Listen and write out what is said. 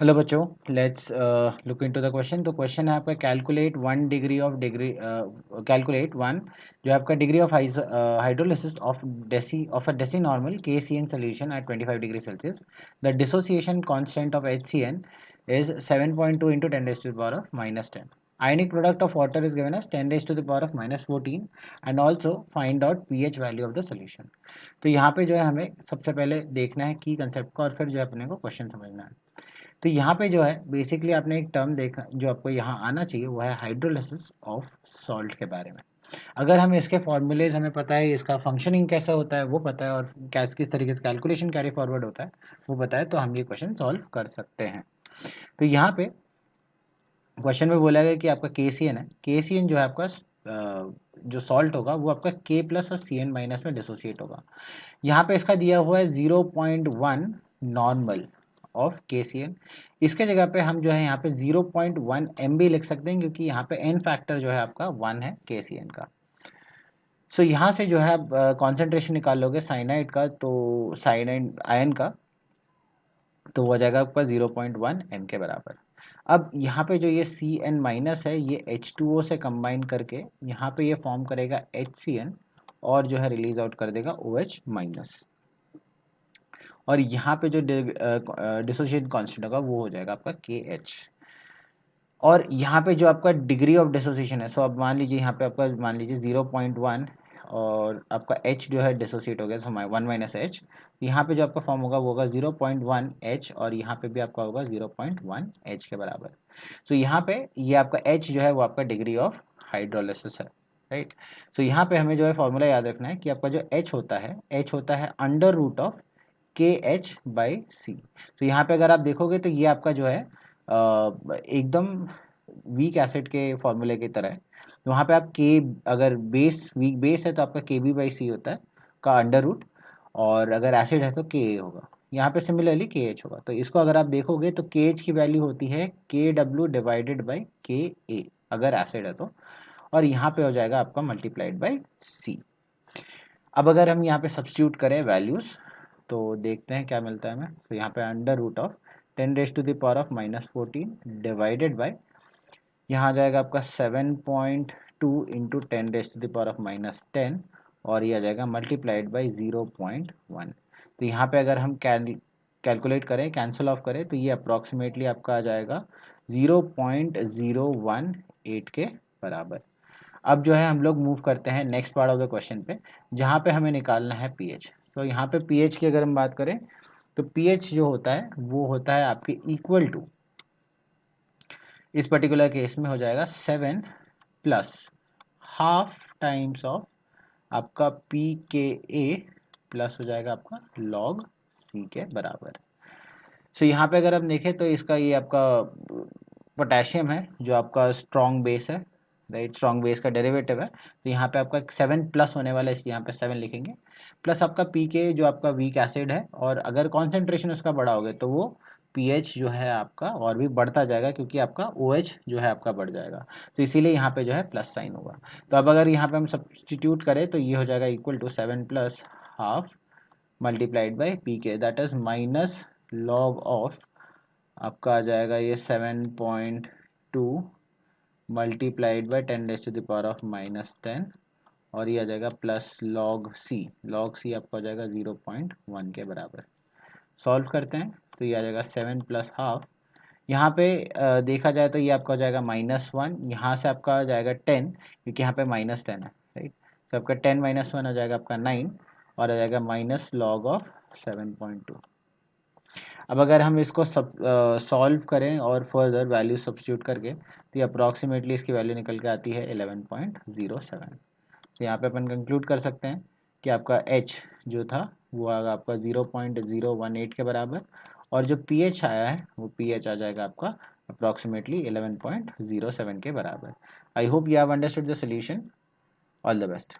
Hello बच्चों, let's look into the question. तो question है आपका calculate one degree of calculate one जो है आपका degree of hydrolysis of a decinormal KCN solution at 25 degree Celsius. The dissociation constant of HCN is 7.2 into 10 raised to the power of minus 10. Ionic product of water is given as 10 raised to the power of minus 14 and also find out pH value of the solution. तो यहाँ पे जो है हमें सबसे पहले देखना है की कंसेप्ट को और फिर जो है अपने को क्वेश्चन समझना है। तो यहाँ पे जो है बेसिकली आपने एक टर्म देखा जो आपको यहाँ आना चाहिए, वो है हाइड्रोलिसिस ऑफ सॉल्ट के बारे में। अगर हमें इसके फॉर्मूलेज हमें पता है, इसका फंक्शनिंग कैसा होता है वो पता है, और किस तरीके से कैलकुलेशन कैरी फॉरवर्ड होता है वो पता है, तो हम ये क्वेश्चन सॉल्व कर सकते हैं। तो यहाँ पे क्वेश्चन में बोला गया कि आपका KCN है, KCN जो है आपका जो सॉल्ट होगा वो आपका K प्लस और CN माइनस में डिसोसिएट होगा। यहाँ पे इसका दिया हुआ है 0.1 नॉर्मल ऑफ KCN। इसके जगह पे हम जो है यहाँ पे 0.1 MB लिख सकते हैं, क्योंकि यहाँ पे एन फैक्टर जो है आपका 1 है KCN का। सो यहाँ से जो है आप कॉन्सेंट्रेशन निकाल लोगे साइनाइड का, तो साइनाइड आयन का, तो वो हो जाएगा आपका 0.1 M के बराबर। अब यहाँ पे जो ये CN माइनस है ये H2O से कंबाइन करके यहाँ पे ये फॉर्म करेगा HCN और जो है रिलीज आउट कर देगा OH माइनस। और यहाँ पे जो डिसोसिएशन कांस्टेंट होगा वो हो जाएगा आपका KH। और यहाँ पे जो आपका डिग्री ऑफ डिसोसिएशन है, सो अब मान लीजिए यहाँ पे आपका मान लीजिए 0.1 और आपका H जो है डिसोसिएट हो गया, तो 1 माइनस H। यहाँ पे जो आपका फॉर्म होगा वो होगा 0.1 H और यहाँ पे भी आपका होगा 0.1 H के बराबर। सो यहाँ पे ये आपका H जो है वो आपका डिग्री ऑफ हाइड्रोलिसिस है, राइट। सो यहाँ पे हमें जो है फॉर्मूला याद रखना है कि आपका जो H होता है अंडर रूट ऑफ KH/C। तो यहाँ पे अगर आप देखोगे तो ये आपका जो है एकदम वीक एसिड के फॉर्मूले की तरह है। वहाँ पे आप के, अगर बेस वीक बेस है तो आपका KB/C होता है का अंडर रूट, और अगर एसिड है तो Ka होगा। यहाँ पे सिमिलरली KH होगा। तो इसको अगर आप देखोगे तो KH की वैल्यू होती है KW डिवाइडेड बाई Ka अगर एसिड है तो, और यहाँ पे हो जाएगा आपका मल्टीप्लाइड बाई C। अब अगर हम यहाँ पे सब्स्टिट्यूट करें वैल्यूज़ तो देखते हैं क्या मिलता है हमें। तो यहाँ पे under root of 10 raise to the power of minus 14 divided by, यहाँ आ जाएगा आपका 7.2 into 10 raise to the power of minus 10, और ये आ जाएगा मल्टीप्लाइड बाई 0.1। तो यहाँ पे अगर हम कैलकुलेट करें, कैंसिल ऑफ करें, तो ये अप्रॉक्सीमेटली आपका आ जाएगा 0.018 के बराबर। अब जो है हम लोग मूव करते हैं next part of the question पे, जहाँ पे हमें निकालना है पीएच। तो यहाँ पे पीएच की अगर हम बात करें तो पीएच जो होता है वो होता है आपके इक्वल टू, इस पर्टिकुलर केस में हो जाएगा 7 प्लस हाफ टाइम्स ऑफ आपका PKA प्लस हो जाएगा आपका लॉग C के बराबर। सो यहाँ पे अगर हम देखें तो इसका ये आपका पोटेशियम है जो आपका स्ट्रॉन्ग बेस है, राइट। स्ट्रॉन्ग बेस का डेरिवेटिव है, तो यहाँ पे आपका 7 प्लस होने वाला है, इसलिए यहाँ पे 7 लिखेंगे, प्लस आपका PK जो आपका वीक एसिड है, और अगर कॉन्सेंट्रेशन उसका बढ़ा होगा तो वो पीएच जो है आपका और भी बढ़ता जाएगा, क्योंकि आपका OH जो है आपका बढ़ जाएगा, तो इसीलिए यहाँ पे जो है प्लस साइन होगा। तो अब अगर यहाँ पे हम सब्सटीट्यूट करें तो ये हो जाएगा equal to 7 plus half multiplied by PK, that is minus log of आपका आ जाएगा ये 7.2 multiplied by 10 raise to the power of minus 10, और ये आ जाएगा plus log C। Log C आपका हो जाएगा 0.1 के बराबर। सॉल्व करते हैं तो ये आ जाएगा 7 प्लस हाफ, यहाँ पे देखा जाए तो ये आपका हो जाएगा -1, यहाँ से आपका आ जाएगा 10, क्योंकि यहाँ पे -10 है, राइट। तो आपका 10 माइनस 1 हो जाएगा आपका 9, और आ जाएगा माइनस लॉग ऑफ 7.2। अब अगर हम इसको सब सॉल्व करें और फर्दर वैल्यू सब्स्टिट्यूट करके, तो ये अप्रॉक्सीमेटली इसकी वैल्यू निकल के आती है 11.07। तो यहाँ पे अपन कंक्लूड कर सकते हैं कि आपका H जो था वो आएगा आपका 0.018 के बराबर, और जो pH आया है वो pH आ जाएगा आपका अप्रॉक्सीमेटली 11.07 के बराबर। I hope you have understood the solution. All the best.